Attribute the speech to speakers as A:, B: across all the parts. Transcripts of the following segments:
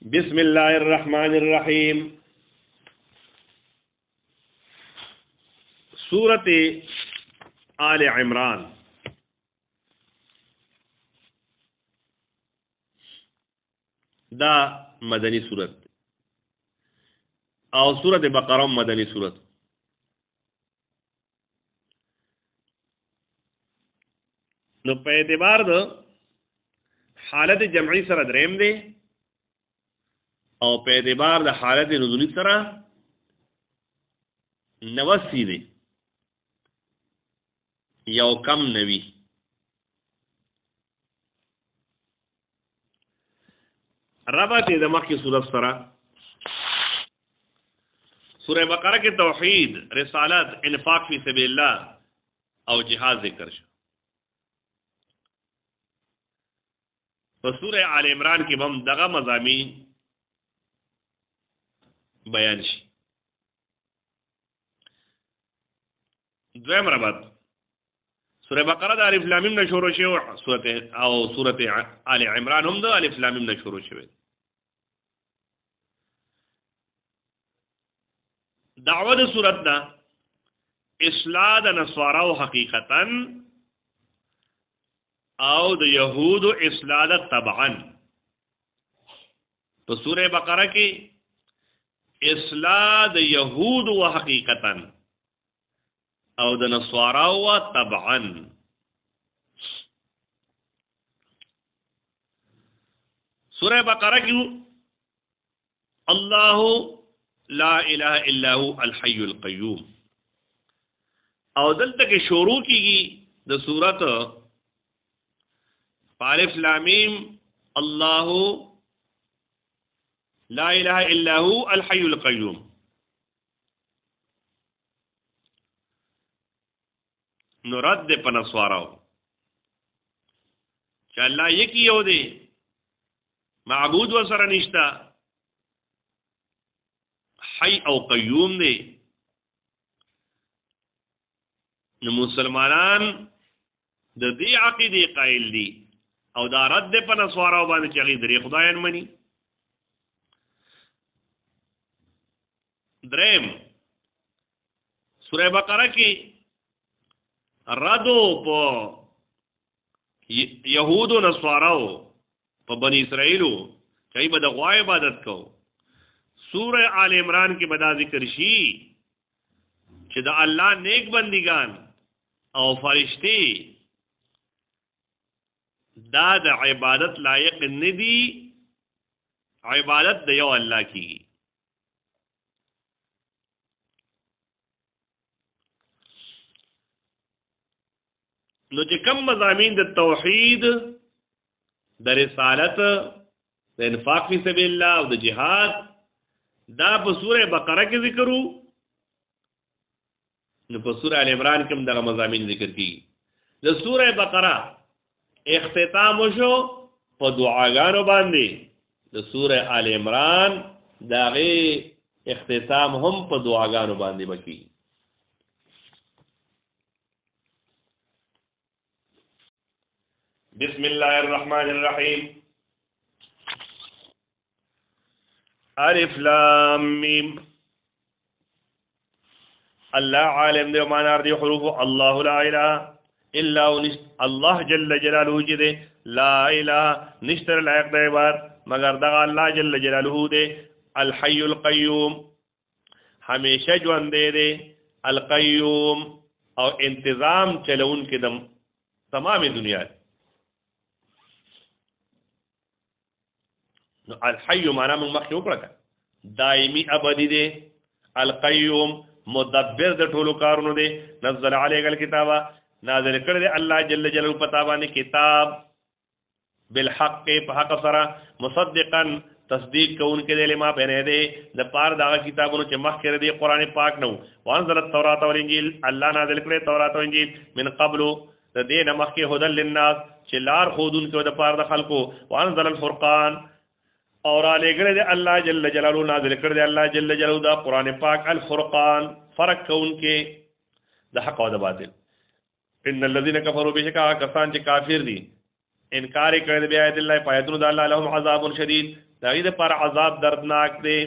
A: بسم الله الرحمن الرحیم. سورة آل عمران. دا مدنی سورت او سورة بقره مدنی سورت. نو په اعتبار د حالت جمعی سره دریم دی او په اعتبار د حالت نزولی سره 90 دی، یو کم 90. ربط د مخکې صورت سره سوره بقره کې توحید، رسالت، انفاق فی سبیل الله او جهاد ذکر شو. په سوره آل عمران کې هم دغه مضامین بیان شي. دویم ربط سوره بقره د الف لام میم نه شروع شوی او سوره آل عمران هم د الف لام میم نه شروع شوی. دعوه د سورت دا اصلاح د نصارا او حقیقتا او د يهود اصلاح د طبعا. په سوره بقره کې اصلاح د يهود او حقیقتا او د نصارا او طبعا. سوره بقره کې الله لا اله الا هو الحي القيوم او دلته کې شروع کیږي د سورت الف لام میم الله لا اله الا هو الحي القيوم. نو رد په نسواراو چې الله یکی یو دی، معبود وسره نشتا، حی او قیوم دی. نو مسلمانان د دې عقیدې قائل دي او دا رد په نسواراو باندې چې هغه درې خدایان مني. دریم سوره بقره کې ردو په يهودو نسواراو په بنی اسرائیلو چې به د غوا عبادت کو. سوره آل عمران کې بدا ذکر شي چې د الله نیک بندگان او فرشتي دا د عبادت لایق ندي، عبادت د یو الله کی. نو چې کم مضامین د توحید، د رسالت، د انفاق فی سبیل الله او د جهاد دا په سوره بقره کې ذکرو، نو په سوره ال عمران کې هم دغه مضامین ذکر کیږي. د سوره بقره اختتام وشو په دعاګانو باندې، د سوره ال عمران دغه اختتام هم په دعاګانو باندې وکړي. بسم الله الرحمن الرحیم. الف لام میم. الله عالم دی معنا دی حروف الله لا اله الا هو، الله جل جلاله چې لا اله نشتر لایق دی بار مگر دغه الله جل جلاله دی. الحي القيوم همیشه ژوند دی. القيوم او انتظام چلون کې دم تمام دنیا. نو الحي معنا موږ مخکې وکړه دایمي ابدي دی. القيوم مدبر د ټولو کارونو دی. نزل عليك الكتاب نازل کړی دی الله جل جلاله پتا باندې کتاب بالحق په حق سره، مصدقا تصدیق کوونکی دی لما بین یدیه د پار دغه کتابونو چې مخکې دی قرآن پاک نو. وانزل التوراة والانجیل الله نازل کړی تورات او انجیل من قبل د دې نه مخکې هدى للناس چې لار خودونکو د پار د خلکو. وانزل الفرقان اور علی گڑے دے اللہ جل جلالہ نازل کر دے اللہ جل جلالہ دا قرآن پاک الفرقان فرق کون کے دا حق و دا باطل. ان الذين كفروا بشکا کسان چې کافر دي انکار کړی د آیات الله پایتونو د الله لهم عذاب شدید دغه پر عذاب دردناک دی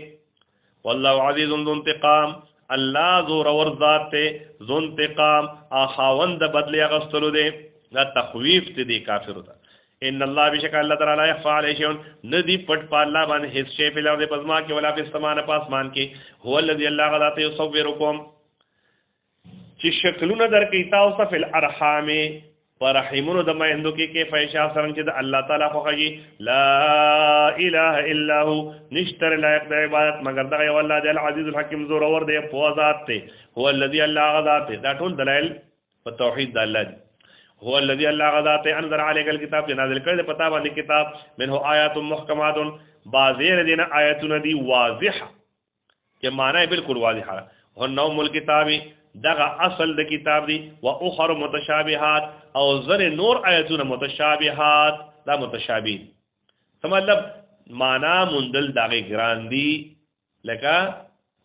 A: والله عزیز ذو انتقام الله زور ور ذات ته ذو انتقام اخوند بدل غستلو دی دا تخویف دی کافر ته ان الله بشک الله تعالی يخفى عليه شيء ندی پټ پالا باندې هیڅ شی په لاره پزما کې ولا په سمان پاسمان کې هو الذي الله غذات يصوركم چې شکلونه درکې تاسو په الارحام فرحمونو د مهندو کې فیشا سرنګ چې د الله تعالی خوږي لا اله الا هو نشتر لایق د عبادت مگر دغه والله د العزیز الحکیم زور اور دی په ذات ته هو الذي الله غذات دا ټول دلایل په توحید د الله هو الذي الله غذات انزل عليك الكتاب نازل کړل پتا باندې کتاب منه آیات محکمات بعضیر دین آیاتونه دی واضحه چې معنی بالکل واضحه هو نوم الكتاب دغه اصل د کتاب دی و اخر متشابهات او زر نور آیاتونه متشابهات دا متشابه څه مطلب معنا مندل دغه ګران دی لکه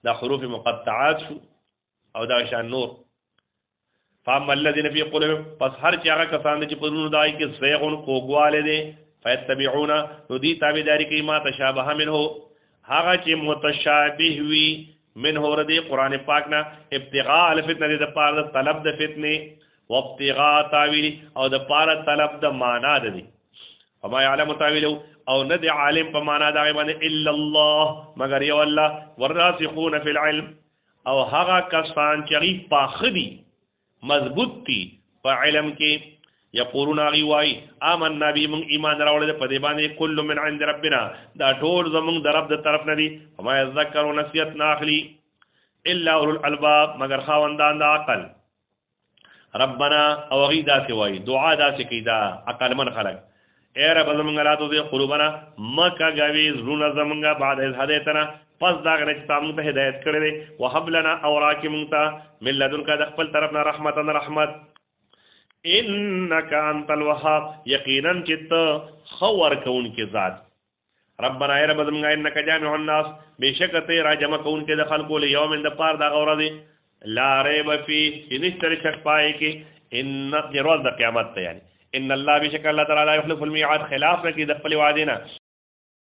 A: د حروف مقطعات شو او دا شان نور فاما الذين في قلوبهم پس هر چا هغه کسان چې په نور دای کې سویغون کوګواله دي فیتبعون نو دی تابعداري کوي ما تشابه منه هغه چې متشابه وي منه ردی قرآن پاک نا ابتغاء الفتنه د پاره طلب د فتنه و ابتغاء تاویل او د پاره طلب د معنا د دي وما يعلم تاویل او ند عالم په معنا دا باندې الا الله مگر یو الله والراسخون فی العلم او هغه کسان چې پاخدي مضبوط دي په علم کې یقولون غوای آمنا بی من ایمان راوړل په دې باندې کل من عند ربنا دا ټول زمونږ د رب د طرف نه دي وما يذكر نسیت ناخلی الا اولو الالباب مگر خاوندان د عقل ربنا او غیدا سی وای دعا دا سی کیدا عقل من خلق اے رب زمونږ لا تو قلوبنا مکه غوی زونه زمونږ بعد از هدایتنا پس دا غره چې تاسو ته هدایت کړی وهب لنا اوراک مونږ من لدنک د خپل طرف نه رحمت انك انت الوهاب یقینا چې خور کون کې ذات ربنا ای رب زمونږ انک جامع الناس بشکته را جمع کون کې د خلقو له یوم د پار دا غوړه دي لا ریب فی نشتر شک پای کې ان روز د قیامت ته یعنی ان الله بشک الله تعالی یخلف الميعاد خلاف کې د خپل وعده نه